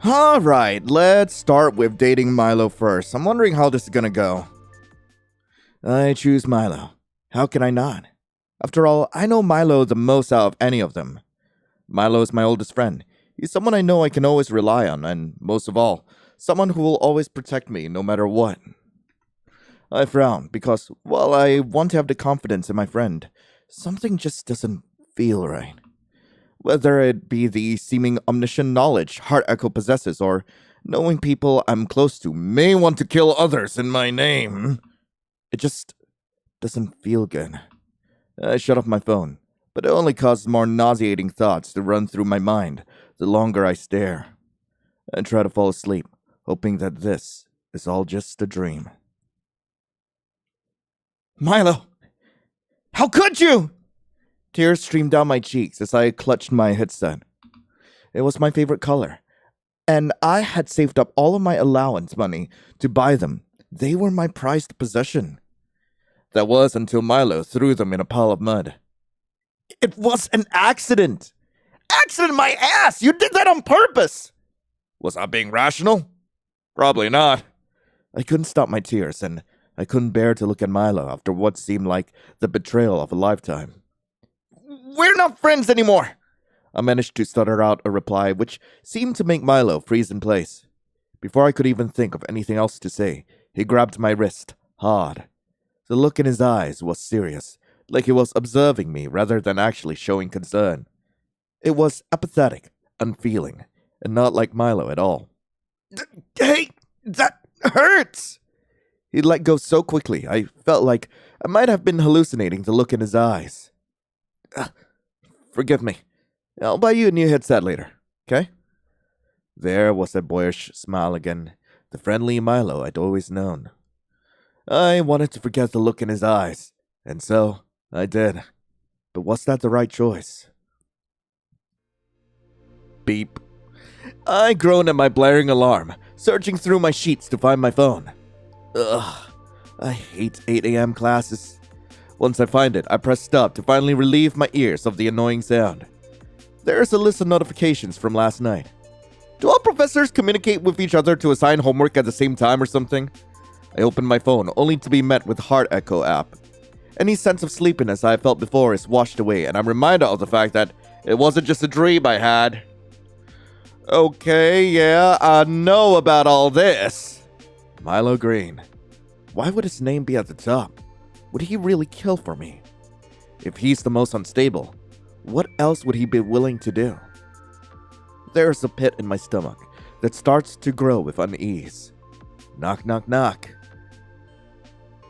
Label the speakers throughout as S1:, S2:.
S1: Alright, let's start with dating Milo first. I'm wondering how this is gonna go. I choose Milo. How can I not? After all, I know Milo the most out of any of them. Milo is my oldest friend. He's someone I know I can always rely on, and most of all, someone who will always protect me no matter what. I frown because, while I want to have the confidence in my friend, something just doesn't feel right. Whether it be the seeming omniscient knowledge Heart Echo possesses or knowing people I'm close to may want to kill others in my name, it just doesn't feel good. I shut off my phone, but it only causes more nauseating thoughts to run through my mind the longer I stare. I try to fall asleep, hoping that this is all just a dream. Milo! How could you? Tears streamed down my cheeks as I clutched my headset. It was my favorite color, and I had saved up all of my allowance money to buy them. They were my prized possession. That was until Milo threw them in a pile of mud. It was an accident! Accident my ass! You did that on purpose! Was I being rational? Probably not. I couldn't stop my tears, and I couldn't bear to look at Milo after what seemed like the betrayal of a lifetime. We're not friends anymore! I managed to stutter out a reply which seemed to make Milo freeze in place. Before I could even think of anything else to say, he grabbed my wrist hard. The look in his eyes was serious, like he was observing me rather than actually showing concern. It was apathetic, unfeeling, and not like Milo at all. Hey, that hurts! He let go so quickly, I felt like I might have been hallucinating the look in his eyes. Forgive me. I'll buy you a new headset later, okay? There was that boyish smile again, the friendly Milo I'd always known. I wanted to forget the look in his eyes, and so I did. But was that the right choice? Beep. I groaned at my blaring alarm, searching through my sheets to find my phone. Ugh, I hate 8 a.m. classes. Once I find it, I press stop to finally relieve my ears of the annoying sound. There is a list of notifications from last night. Do all professors communicate with each other to assign homework at the same time or something? I opened my phone only to be met with Heart Echo app. Any sense of sleepiness I felt before is washed away, and I'm reminded of the fact that it wasn't just a dream I had. Okay, yeah, I know about all this. Milo Green. Why would his name be at the top? Would he really kill for me? If he's the most unstable, what else would he be willing to do? There's a pit in my stomach that starts to grow with unease. Knock, knock, knock.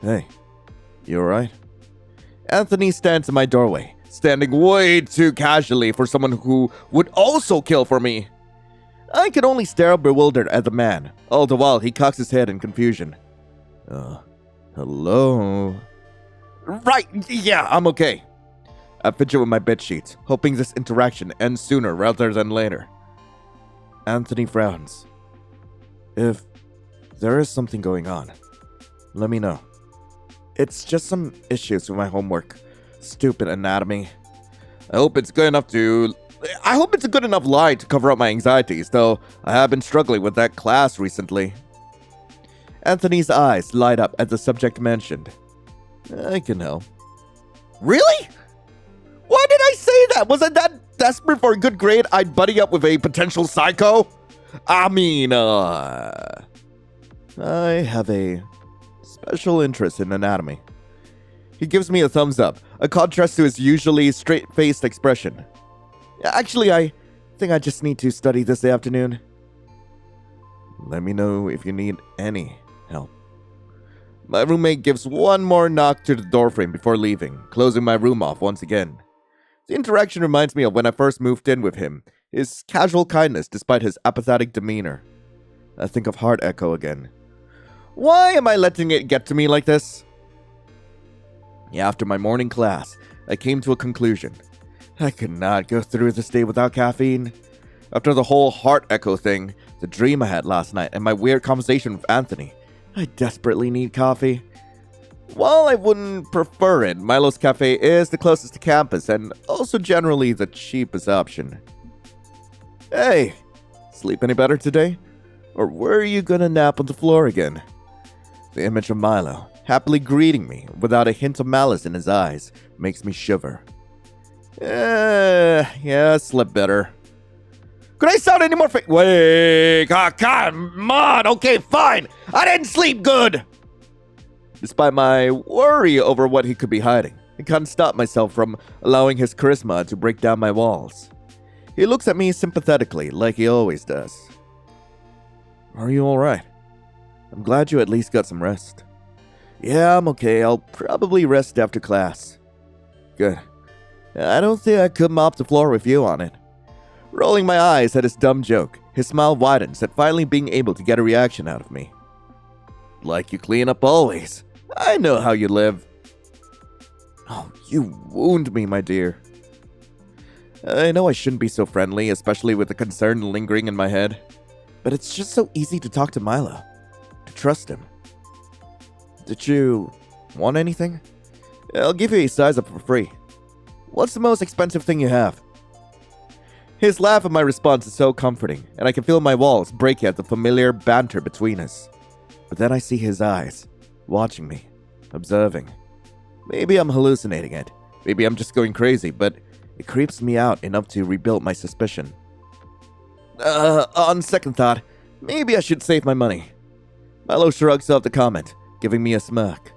S1: Hey, you alright? Anthony stands in my doorway, standing way too casually for someone who would also kill for me. I can only stare bewildered at the man, all the while he cocks his head in confusion. Hello? Right, yeah, I'm okay. I fidget with my bedsheets, hoping this interaction ends sooner rather than later. Anthony frowns. If there is something going on, let me know. It's just some issues with my homework. Stupid anatomy. I hope it's a good enough lie to cover up my anxieties, though I have been struggling with that class recently. Anthony's eyes light up at the subject mentioned. I can help. Really? Why did I say that? Was I that desperate for a good grade I'd buddy up with a potential psycho? I mean, I have a special interest in anatomy. He gives me a thumbs up, a contrast to his usually straight-faced expression. Actually, I think I just need to study this afternoon. Let me know if you need any help. My roommate gives one more knock to the doorframe before leaving, closing my room off once again. The interaction reminds me of when I first moved in with him, his casual kindness despite his apathetic demeanor. I think of Heart Echo again. Why am I letting it get to me like this? After my morning class, I came to a conclusion. I could not go through this day without caffeine. After the whole Heart Echo thing, the dream I had last night, and my weird conversation with Anthony, I desperately need coffee. While I wouldn't prefer it, Milo's Cafe is the closest to campus and also generally the cheapest option. Hey, Sleep any better today? Or were you gonna nap on the floor again? The image of Milo, happily greeting me without a hint of malice in his eyes, makes me shiver. Yeah, slept better. Could I sound any more Wait, come on, okay, fine. I didn't sleep good. Despite my worry over what he could be hiding, I can't stop myself from allowing his charisma to break down my walls. He looks at me sympathetically, like he always does. Are you alright? I'm glad you at least got some rest. Yeah, I'm okay. I'll probably rest after class. Good. I don't think I could mop the floor with you on it. Rolling my eyes at his dumb joke, his smile widens at finally being able to get a reaction out of me. Like you clean up always. I know how you live. Oh, you wound me, my dear. I know I shouldn't be so friendly, especially with the concern lingering in my head. But it's just so easy to talk to Milo. To trust him. Did you want anything? I'll give you a size up for free. What's the most expensive thing you have? His laugh at my response is so comforting, and I can feel my walls break at the familiar banter between us. But then I see his eyes, watching me, observing. Maybe I'm hallucinating it. Maybe I'm just going crazy, but it creeps me out enough to rebuild my suspicion. On second thought, maybe I should save my money. Milo shrugs off the comment, giving me a smirk.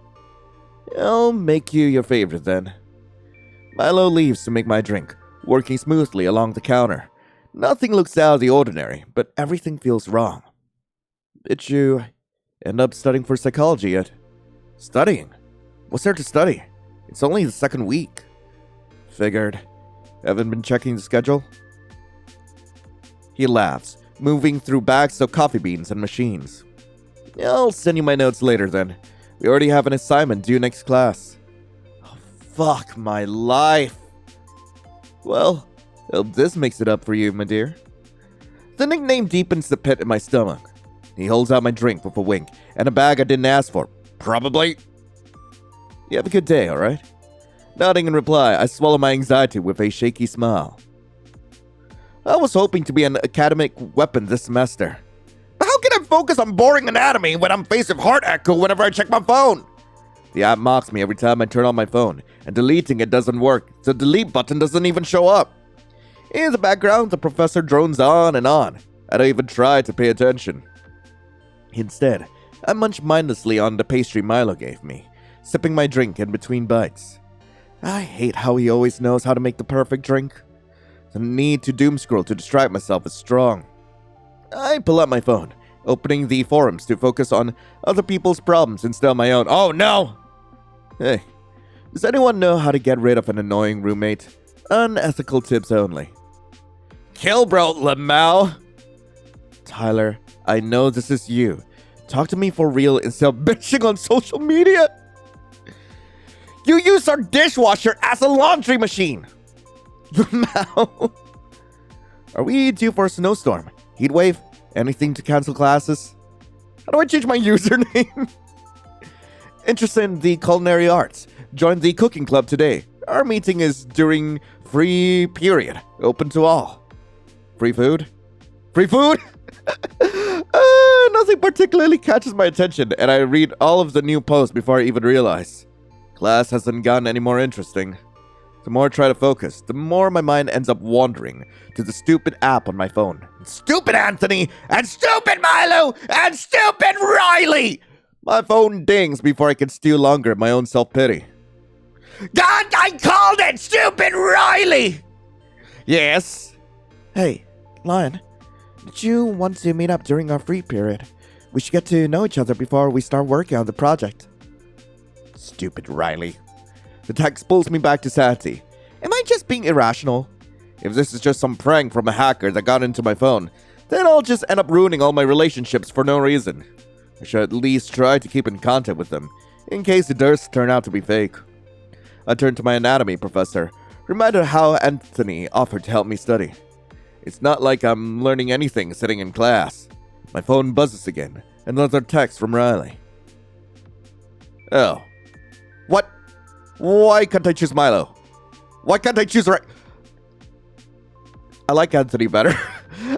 S1: I'll make you your favorite then. Milo leaves to make my drink, working smoothly along the counter. Nothing looks out of the ordinary, but everything feels wrong. Did you end up studying for psychology yet? Studying? What's there to study? It's only the second week. Figured. Haven't been checking the schedule? He laughs, moving through bags of coffee beans and machines. I'll send you my notes later then. We already have an assignment due next class. Oh, fuck my life. Well, hope this makes it up for you, my dear. The nickname deepens the pit in my stomach. He holds out my drink with a wink and a bag I didn't ask for. Probably. You have a good day, alright? Nodding in reply, I swallow my anxiety with a shaky smile. I was hoping to be an academic weapon this semester. But how can I focus on boring anatomy when I'm faced with heart echo whenever I check my phone? The app mocks me every time I turn on my phone, and deleting it doesn't work. The delete button doesn't even show up. In the background, the professor drones on and on. I don't even try to pay attention. Instead, I munch mindlessly on the pastry Milo gave me, sipping my drink in between bites. I hate how he always knows how to make the perfect drink. The need to doomscroll to distract myself is strong. I pull out my phone, opening the forums to focus on other people's problems instead of my own. Oh no! Hey, does anyone know how to get rid of an annoying roommate? Unethical tips only. Kill bro, Lamau! Tyler, I know this is you. Talk to me for real instead of bitching on social media. You use our dishwasher as a laundry machine. Lamau. Are we due for a snowstorm? Heatwave? Anything to cancel classes? How do I change my username? Interested in the culinary arts? Join the cooking club today. Our meeting is during free period. Open to all. Free food? Free food? Nothing particularly catches my attention, and I read all of the new posts before I even realize. Class hasn't gotten any more interesting. The more I try to focus, the more my mind ends up wandering to the stupid app on my phone. Stupid Anthony! And stupid Milo! And stupid Riley! My phone dings before I can steal longer my own self-pity. God, I called it! Stupid Riley! Yes? Hey, Lion. Did you want to meet up during our free period? We should get to know each other before we start working on the project. Stupid Riley. The text pulls me back to sanity. Am I just being irrational? If this is just some prank from a hacker that got into my phone, then I'll just end up ruining all my relationships for no reason. I should at least try to keep in contact with them, in case it does turn out to be fake. I turn to my anatomy professor, reminded how Anthony offered to help me study. It's not like I'm learning anything sitting in class. My phone buzzes again. Another text from Riley. Oh. What? Why can't I choose Milo? Why can't I choose I like Anthony better.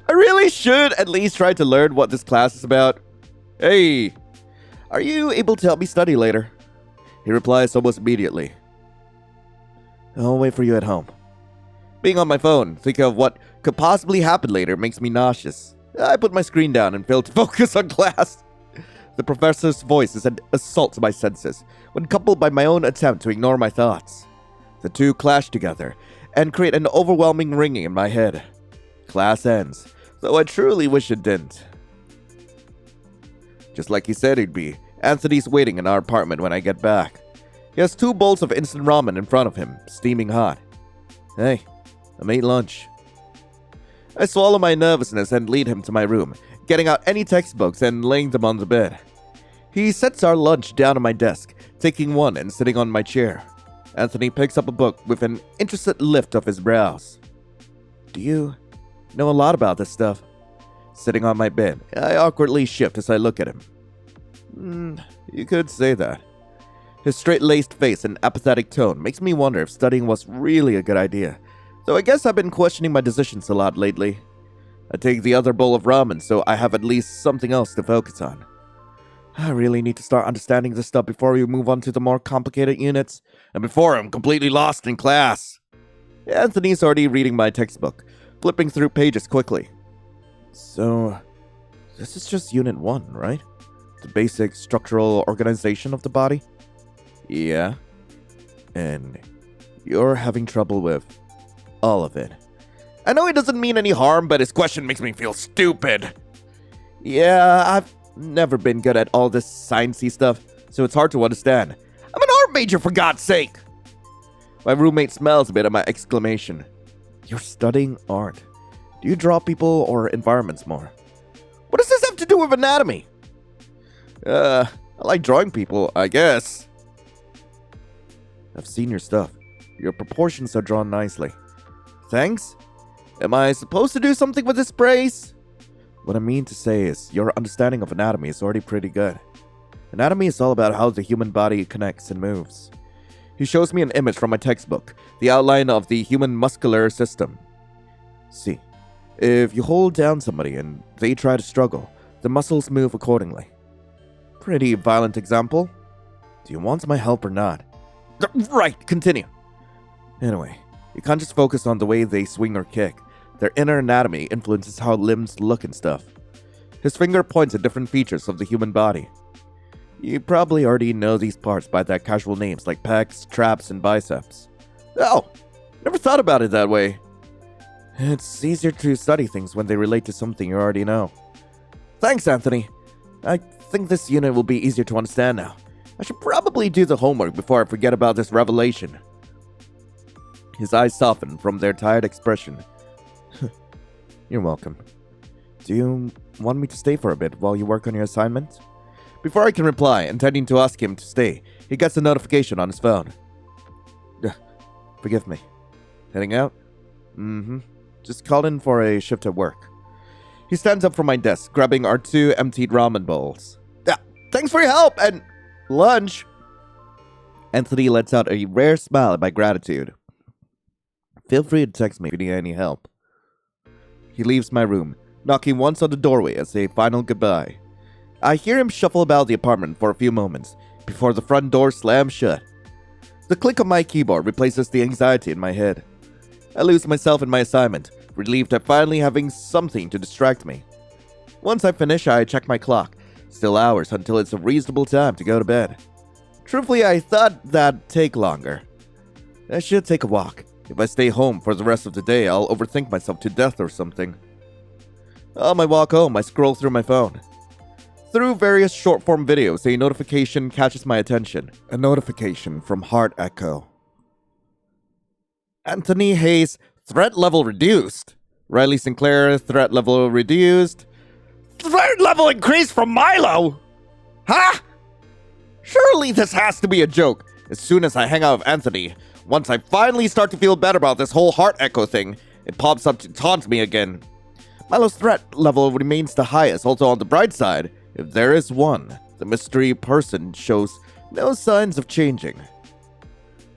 S1: I really should at least try to learn what this class is about. Hey, are you able to help me study later? He replies almost immediately. I'll wait for you at home. Being on my phone, thinking of what could possibly happen later makes me nauseous. I put my screen down and fail to focus on class. The professor's voice is an assault to my senses, when coupled by my own attempt to ignore my thoughts. The two clash together and create an overwhelming ringing in my head. Class ends, though I truly wish it didn't. Just like he said he'd be, Anthony's waiting in our apartment when I get back. He has 2 bowls of instant ramen in front of him, steaming hot. Hey, I made lunch. I swallow my nervousness and lead him to my room, getting out any textbooks and laying them on the bed. He sets our lunch down on my desk, taking one and sitting on my chair. Anthony picks up a book with an interested lift of his brows. Do you know a lot about this stuff? Sitting on my bed, I awkwardly shift as I look at him. You could say that. His straight-laced face and apathetic tone makes me wonder if studying was really a good idea, though I guess I've been questioning my decisions a lot lately. I take the other bowl of ramen so I have at least something else to focus on. I really need to start understanding this stuff before we move on to the more complicated units, and before I'm completely lost in class. Anthony's already reading my textbook, flipping through pages quickly. So, this is just Unit 1, right? The basic structural organization of the body? Yeah. And you're having trouble with all of it. I know it doesn't mean any harm, but his question makes me feel stupid. Yeah, I've never been good at all this sciencey stuff, so it's hard to understand. I'm an art major, for God's sake! My roommate smiles a bit at my exclamation. You're studying art. Do you draw people or environments more? What does this have to do with anatomy? I like drawing people, I guess. I've seen your stuff. Your proportions are drawn nicely. Thanks? Am I supposed to do something with this praise? What I mean to say is, your understanding of anatomy is already pretty good. Anatomy is all about how the human body connects and moves. He shows me an image from my textbook, the outline of the human muscular system. See, if you hold down somebody and they try to struggle, the muscles move accordingly. Pretty violent example. Do you want my help or not? Right, continue. Anyway, you can't just focus on the way they swing or kick. Their inner anatomy influences how limbs look and stuff. His finger points at different features of the human body. You probably already know these parts by their casual names like pecs, traps, and biceps. Oh, never thought about it that way. It's easier to study things when they relate to something you already know. Thanks, Anthony. I think this unit will be easier to understand now. I should probably do the homework before I forget about this revelation. His eyes soften from their tired expression. You're welcome. Do you want me to stay for a bit while you work on your assignment? Before I can reply, intending to ask him to stay, he gets a notification on his phone. Forgive me. Heading out? Just called in for a shift at work. He stands up from my desk, grabbing our 2 emptied ramen bowls. Thanks for your help and lunch. Anthony lets out a rare smile at my gratitude. Feel free to text me if you need any help. He leaves my room, knocking once on the doorway as a final goodbye. I hear him shuffle about the apartment for a few moments before the front door slams shut. The click of my keyboard replaces the anxiety in my head. I lose myself in my assignment, relieved at finally having something to distract me. Once I finish, I check my clock. Still hours until it's a reasonable time to go to bed. Truthfully, I thought that'd take longer. I should take a walk. If I stay home for the rest of the day, I'll overthink myself to death or something. On my walk home, I scroll through my phone. Through various short-form videos, a notification catches my attention. A notification from Heart Echo. Anthony Hayes, threat level reduced. Riley Sinclair, threat level reduced. Threat level increased from Milo? Huh? Surely this has to be a joke. As soon as I hang out with Anthony, once I finally start to feel better about this whole Heart Echo thing, it pops up to taunt me again. Milo's threat level remains the highest, although on the bright side, if there is one, the mystery person shows no signs of changing.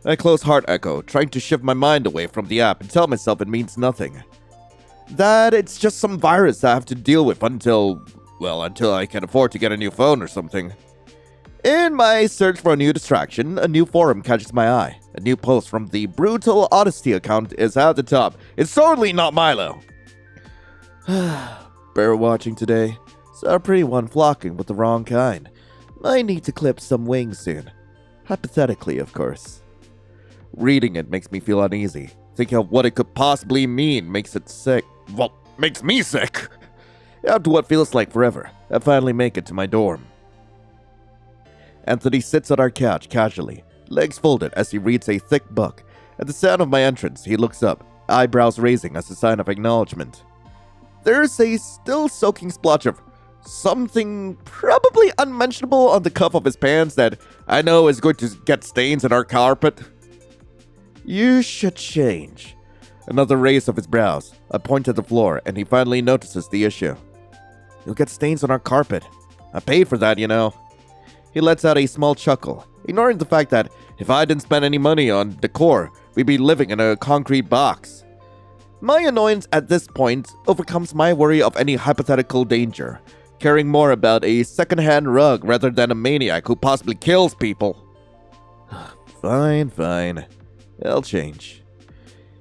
S1: I close Heart Echo, trying to shift my mind away from the app and tell myself it means nothing. that it's just some virus I have to deal with until I can afford to get a new phone or something. In my search for a new distraction, a new forum catches my eye. A new post from the Brutal Honesty account is at the top. It's totally not Milo. Bear watching today. Saw a pretty one flocking with the wrong kind. Might need to clip some wings soon. Hypothetically, of course. Reading it makes me feel uneasy. Thinking of what it could possibly mean makes it sick. Well, makes me sick. After what feels like forever, I finally make it to my dorm. Anthony sits on our couch casually, legs folded as he reads a thick book. At the sound of my entrance, he looks up, eyebrows raising as a sign of acknowledgement. There's a still soaking splotch of something probably unmentionable on the cuff of his pants that I know is going to get stains in our carpet. You should change. Another raise of his brows. I point at the floor, and he finally notices the issue. You'll get stains on our carpet. I paid for that, you know. He lets out a small chuckle, ignoring the fact that if I didn't spend any money on decor, we'd be living in a concrete box. My annoyance at this point overcomes my worry of any hypothetical danger, caring more about a second-hand rug rather than a maniac who possibly kills people. Fine. I'll change.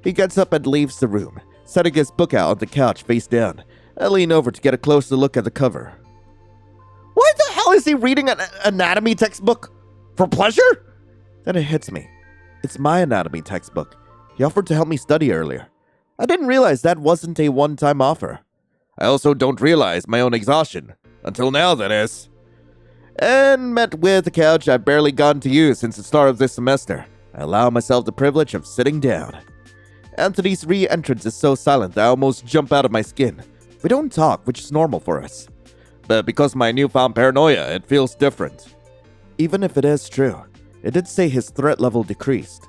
S1: He gets up and leaves the room, setting his book out on the couch face down. I lean over to get a closer look at the cover. Why the hell is he reading an anatomy textbook? For pleasure? Then it hits me. It's my anatomy textbook. He offered to help me study earlier. I didn't realize that wasn't a one-time offer. I also don't realize my own exhaustion. Until now, that is. And met with a couch I've barely gotten to use since the start of this semester. I allow myself the privilege of sitting down. Anthony's re-entrance is so silent that I almost jump out of my skin. We don't talk, which is normal for us. But because of my newfound paranoia, it feels different. Even if it is true, it did say his threat level decreased.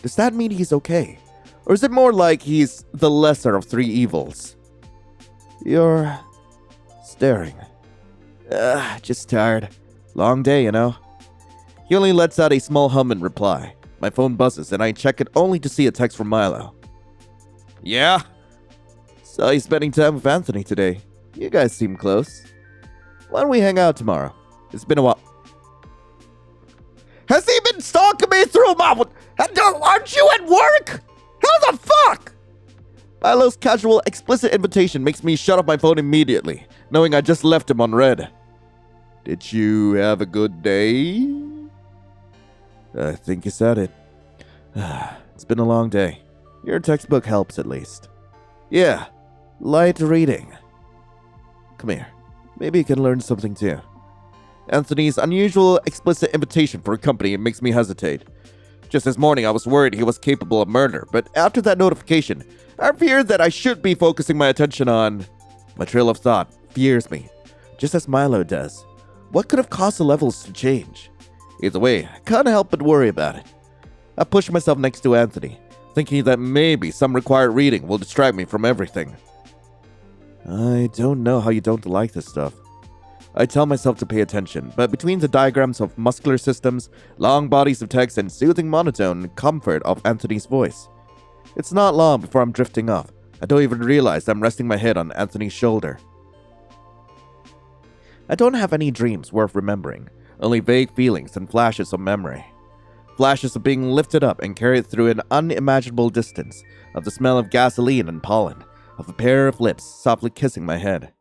S1: Does that mean he's okay? Or is it more like he's the lesser of three evils? You're staring. Just tired. Long day, you know. He only lets out a small hum in reply. My phone buzzes and I check it only to see a text from Milo. Yeah? Saw you spending time with Anthony today. You guys seem close. Why don't we hang out tomorrow? It's been a while. Has he been stalking me through my... Aren't you at work? How the fuck? Milo's casual, explicit invitation makes me shut off my phone immediately, knowing I just left him on red. Did you have a good day? I think you said it. It's been a long day. Your textbook helps at least. Yeah, light reading. Come here. Maybe you can learn something too. Anthony's unusual, explicit invitation for company makes me hesitate. Just this morning I was worried he was capable of murder, but after that notification, I feared that I should be focusing my attention on... My trail of thought fears me, just as Milo does. What could have caused the levels to change? Either way, I can't help but worry about it. I push myself next to Anthony, thinking that maybe some required reading will distract me from everything. I don't know how you don't like this stuff. I tell myself to pay attention, but between the diagrams of muscular systems, long bodies of text, and soothing monotone comfort of Anthony's voice, it's not long before I'm drifting off. I don't even realize I'm resting my head on Anthony's shoulder. I don't have any dreams worth remembering, only vague feelings and flashes of memory. Flashes of being lifted up and carried through an unimaginable distance, of the smell of gasoline and pollen, of a pair of lips softly kissing my head.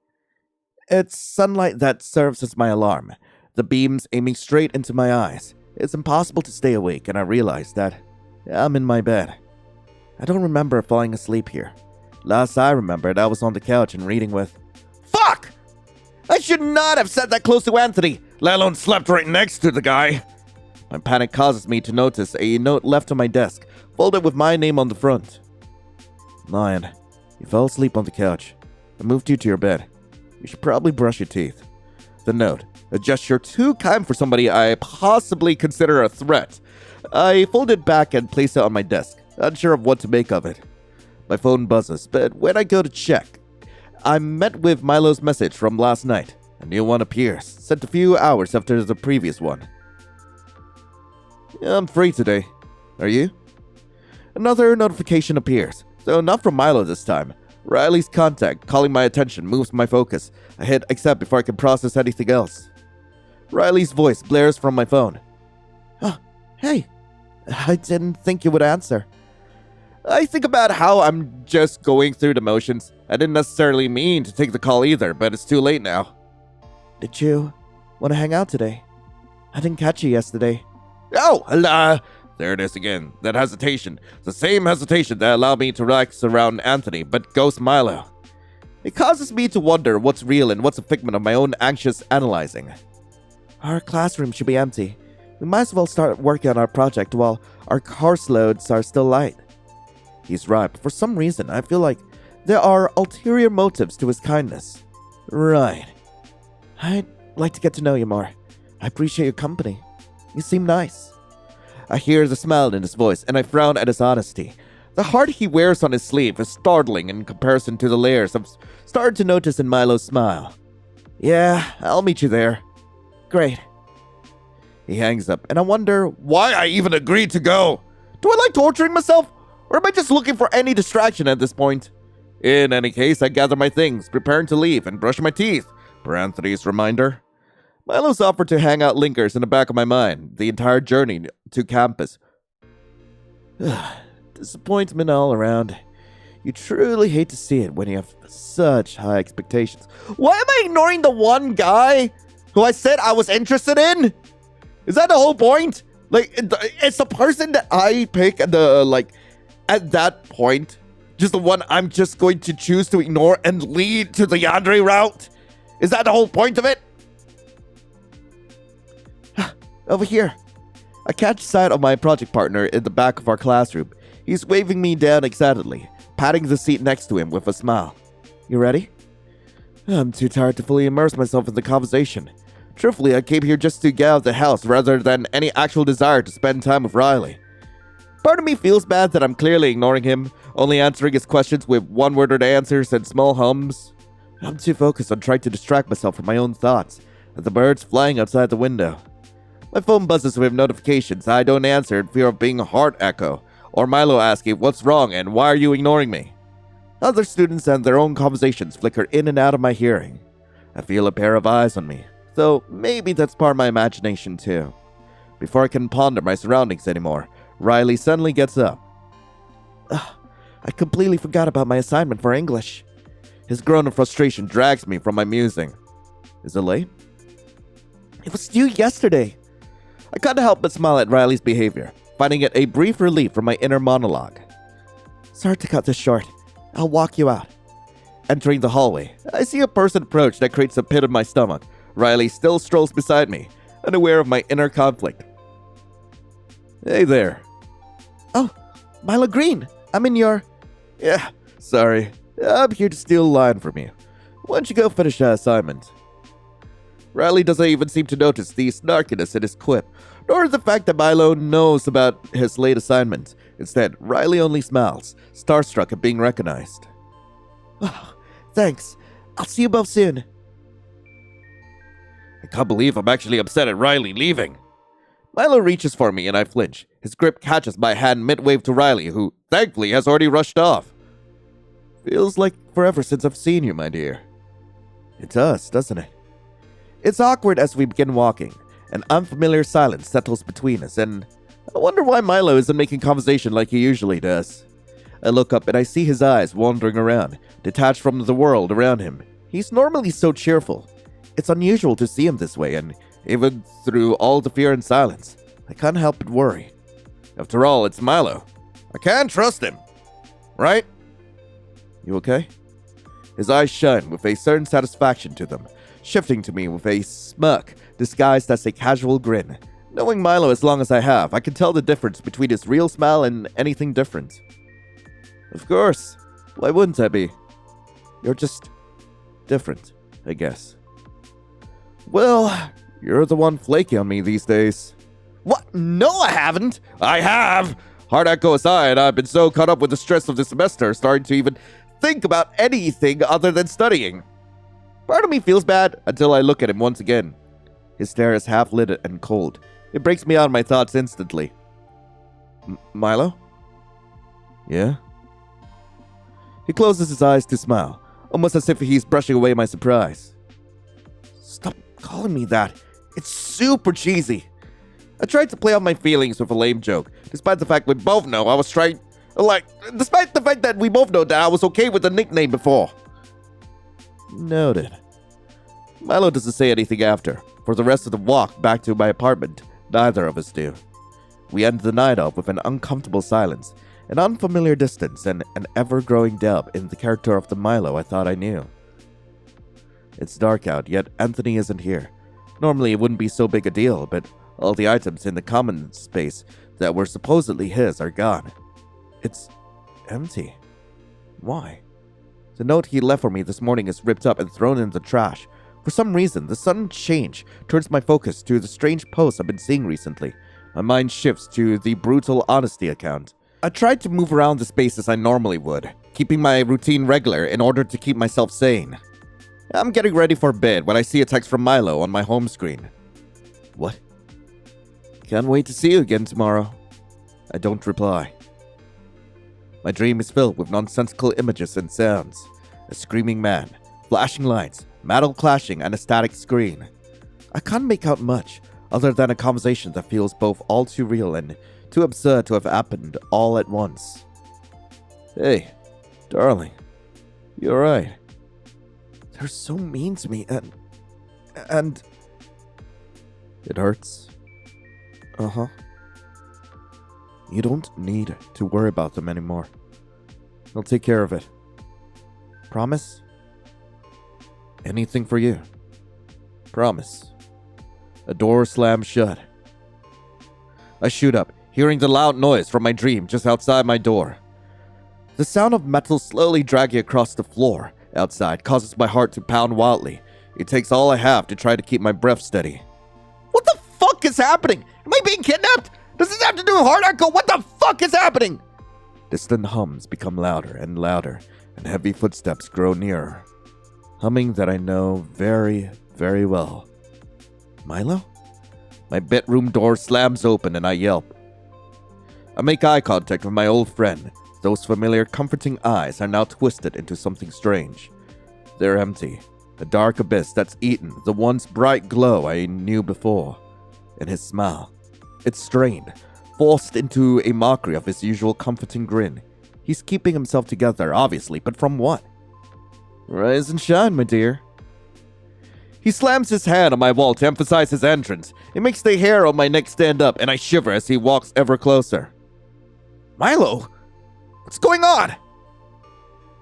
S1: It's sunlight that serves as my alarm, the beams aiming straight into my eyes. It's impossible to stay awake, and I realize that I'm in my bed. I don't remember falling asleep here. Last I remembered, I was on the couch and reading with... Fuck! I should not have sat that close to Anthony, let alone slept right next to the guy. My panic causes me to notice a note left on my desk, folded with my name on the front. Lion, you fell asleep on the couch. I moved you to your bed. You should probably brush your teeth. The note, a gesture too kind for somebody I possibly consider a threat. I fold it back and place it on my desk, unsure of what to make of it. My phone buzzes, but when I go to check, I'm met with Milo's message from last night. A new one appears, sent a few hours after the previous one. I'm free today. Are you? Another notification appears, though not from Milo this time. Riley's contact, calling my attention, moves my focus. I hit accept before I can process anything else. Riley's voice blares from my phone. Oh, hey. I didn't think you would answer. I think about how I'm just going through the motions. I didn't necessarily mean to take the call either, but it's too late now. Did you want to hang out today? I didn't catch you yesterday. Oh, there it is again. That hesitation. The same hesitation that allowed me to relax around Anthony, but ghost Milo. It causes me to wonder what's real and what's a figment of my own anxious analyzing. Our classroom should be empty. We might as well start working on our project while our course loads are still light. He's right, but for some reason, I feel like there are ulterior motives to his kindness. Right. I'd like to get to know you more. I appreciate your company. You seem nice. I hear the smile in his voice, and I frown at his honesty. The heart he wears on his sleeve is startling in comparison to the layers I've started to notice in Milo's smile. Yeah, I'll meet you there. Great. He hangs up, and I wonder why I even agreed to go. Do I like torturing myself? Or am I just looking for any distraction at this point? In any case, I gather my things, preparing to leave, and brush my teeth, per Anthony's reminder. Milo's offer to hang out lingers in the back of my mind, the entire journey to campus. Disappointment all around. You truly hate to see it when you have such high expectations. Why am I ignoring the one guy who I said I was interested in? Is that the whole point? Like, it's the person that I pick at that point, just the one I'm just going to choose to ignore and lead to the yandere route? Is that the whole point of it? Over here. I catch sight of my project partner in the back of our classroom. He's waving me down excitedly, patting the seat next to him with a smile. You ready? I'm too tired to fully immerse myself in the conversation. Truthfully, I came here just to get out of the house rather than any actual desire to spend time with Riley. Part of me feels bad that I'm clearly ignoring him, only answering his questions with one-worded answers and small hums. I'm too focused on trying to distract myself from my own thoughts, and the birds flying outside the window. My phone buzzes with notifications I don't answer in fear of being a heart echo, or Milo asking what's wrong and why are you ignoring me. Other students and their own conversations flicker in and out of my hearing. I feel a pair of eyes on me, though maybe that's part of my imagination too. Before I can ponder my surroundings anymore, Riley suddenly gets up. I completely forgot about my assignment for English. His groan of frustration drags me from my musing. Is it late? It was due yesterday. I can't help but smile at Riley's behavior, finding it a brief relief from my inner monologue. Sorry to cut this short. I'll walk you out. Entering the hallway, I see a person approach that creates a pit in my stomach. Riley still strolls beside me, unaware of my inner conflict. Hey there. Oh, Milo Green. I'm in your... Yeah, sorry. I'm here to steal a line from you. Why don't you go finish that assignment? Riley doesn't even seem to notice the snarkiness in his quip, nor the fact that Milo knows about his late assignment. Instead, Riley only smiles, starstruck at being recognized. Oh, thanks. I'll see you both soon. I can't believe I'm actually upset at Riley leaving. Milo reaches for me and I flinch. His grip catches my hand mid-wave to Riley, who, thankfully, has already rushed off. Feels like forever since I've seen you, my dear. It does, doesn't it? It's awkward as we begin walking. An unfamiliar silence settles between us, and I wonder why Milo isn't making conversation like he usually does. I look up and I see his eyes wandering around, detached from the world around him. He's normally so cheerful. It's unusual to see him this way, and even through all the fear and silence, I can't help but worry. After all, it's Milo. I can't trust him. Right? You okay? His eyes shine with a certain satisfaction to them, shifting to me with a smirk disguised as a casual grin. Knowing Milo as long as I have, I can tell the difference between his real smile and anything different. Of course. Why wouldn't I be? You're just different, I guess. Well, you're the one flaky on me these days. What? No, I haven't. I have. Hard echo aside, I've been so caught up with the stress of the semester, starting to even think about anything other than studying. Part of me feels bad until I look at him once again. His stare is half-lit and cold. It breaks me out of my thoughts instantly. Milo? Yeah? He closes his eyes to smile, almost as if he's brushing away my surprise. Stop calling me that. It's super cheesy. I tried to play off my feelings with a lame joke, despite the fact we both know I was trying... despite the fact that we both know that I was okay with the nickname before. Noted. Milo doesn't say anything after. For the rest of the walk back to my apartment, neither of us do. We end the night off with an uncomfortable silence, an unfamiliar distance, and an ever-growing doubt in the character of the Milo I thought I knew. It's dark out, yet Anthony isn't here. Normally it wouldn't be so big a deal, but all the items in the common space that were supposedly his are gone. It's empty. Why? The note he left for me this morning is ripped up and thrown in the trash. For some reason, the sudden change turns my focus to the strange posts I've been seeing recently. My mind shifts to the brutal honesty account. I tried to move around the space as I normally would, keeping my routine regular in order to keep myself sane. I'm getting ready for bed when I see a text from Milo on my home screen. What? Can't wait to see you again tomorrow. I don't reply. My dream is filled with nonsensical images and sounds. A screaming man, flashing lights, metal clashing, and a static screen. I can't make out much, other than a conversation that feels both all too real and too absurd to have happened all at once. Hey, darling. You alright? They're so mean to me, and... It hurts. Uh-huh. You don't need to worry about them anymore. I'll take care of it. Promise? Anything for you. Promise. A door slams shut. I shoot up, hearing the loud noise from my dream just outside my door. The sound of metal slowly dragging across the floor outside causes my heart to pound wildly. It takes all I have to try to keep my breath steady. What the fuck is happening? Am I being kidnapped? Does this have to do with Heart Echo? What the fuck is happening? Distant hums become louder and louder, and heavy footsteps grow nearer. Humming that I know very, very well. Milo? My bedroom door slams open and I yelp. I make eye contact with my old friend. Those familiar, comforting eyes are now twisted into something strange. They're empty. A dark abyss that's eaten the once bright glow I knew before. And his smile. It's strained, forced into a mockery of his usual comforting grin. He's keeping himself together, obviously, but from what? Rise and shine, my dear. He slams his hand on my wall to emphasize his entrance. It makes the hair on my neck stand up, and I shiver as he walks ever closer. Milo? What's going on?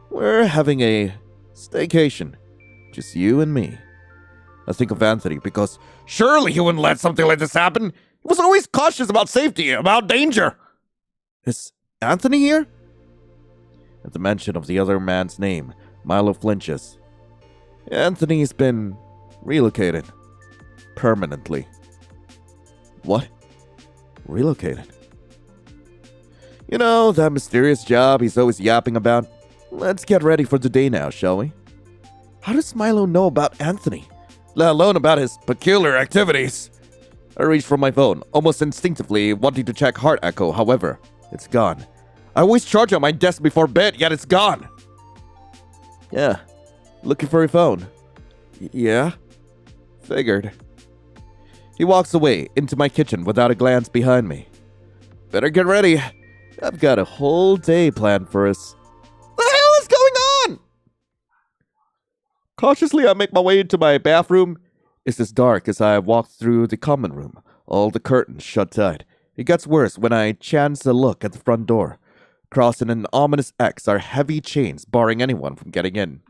S1: We're having a staycation. Just you and me. I think of Anthony because surely he wouldn't let something like this happen. He was always cautious about safety, about danger. Is Anthony here? At the mention of the other man's name, Milo flinches. Anthony's been relocated. Permanently. What? Relocated? You know, that mysterious job he's always yapping about? Let's get ready for the day now, shall we? How does Milo know about Anthony? Let alone about his peculiar activities. I reach for my phone, almost instinctively wanting to check Heart Echo. However, it's gone. I always charge it on my desk before bed, yet it's gone. Yeah, looking for your phone. Yeah? Figured. He walks away into my kitchen without a glance behind me. Better get ready. I've got a whole day planned for us. The hell is going on? Cautiously, I make my way into my bathroom. It's as dark as I walk through the common room, all the curtains shut tight. It gets worse when I chance a look at the front door. Crossing an ominous X are heavy chains barring anyone from getting in.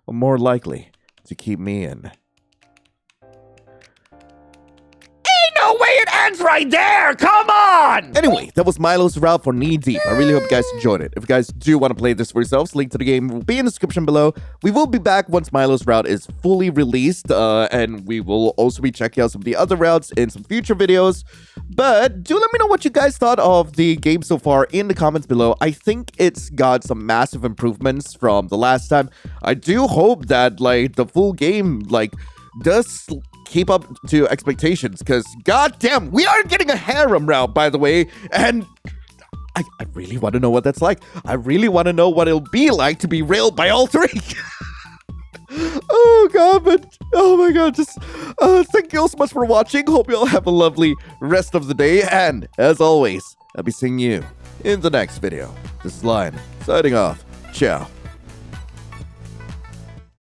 S1: Or more likely, to keep me in. No way it ends right there! Come on! Anyway, that was Milo's route for Knee Deep. I really hope you guys enjoyed it. If you guys do want to play this for yourselves, link to the game will be in the description below. We will be back once Milo's route is fully released, and we will also be checking out some of the other routes in some future videos. But do let me know what you guys thought of the game so far in the comments below. I think it's got some massive improvements from the last time. I do hope that, the full game, does keep up to expectations, because goddamn, we are getting a harem route, by the way, and I really want to know what that's like. I really want to know what it'll be like to be railed by all three. Oh god, but oh my god, just thank you all so much for watching. Hope you all have a lovely rest of the day, and as always, I'll be seeing you in the next video. This is Lion signing off. Ciao.